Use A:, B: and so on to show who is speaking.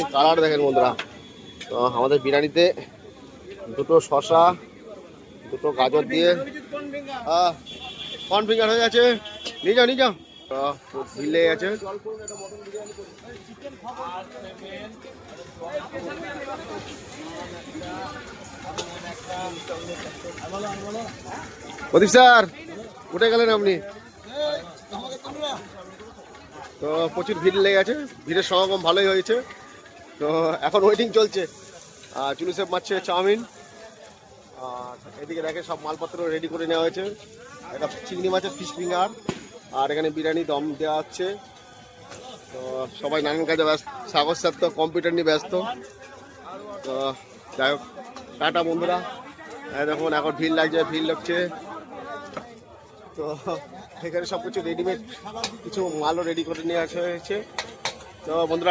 A: বিরিয়ানির কালার দেখেন বন্ধুরা। তো আমাদের বিরিয়ানিতে দুটো শসা, দুটো গাজর দিয়ে কর্ন ফিঙ্গার হয়ে গেছে। নিয়ে যাও নিয়ে যাও। তো ভিড় লেগে গেছে। প্রদীপ স্যার উঠে গেলেন আপনি। তো প্রচুর ভিড় লেগে গেছে, ভিড়ের সমাগম ভালোই হয়েছে। তো এখন ওয়েটিং চলছে। চুলু সেপ মারছে চাউমিন, আর এদিকে দেখে সব মালপত্র রেডি করে নেওয়া হয়েছে। একটা চিংড়ি মাছের ফিশ ফিঙ্গার, আর এখানে বিরিয়ানি দম দেওয়া হচ্ছে। তো সবাই নানান কাজে ব্যস্ত, সাগর স্যার তো কম্পিউটার নিয়ে ব্যস্ত। তো যাই হোক, টাটা বন্ধুরা। দেখুন এখন ভিড় লাগছে, ভিড় লাগছে। তো এখানে সব কিছু রেডিমেড কিছু মালও রেডি করে নিয়ে আসা হয়েছে। তো বন্ধুরা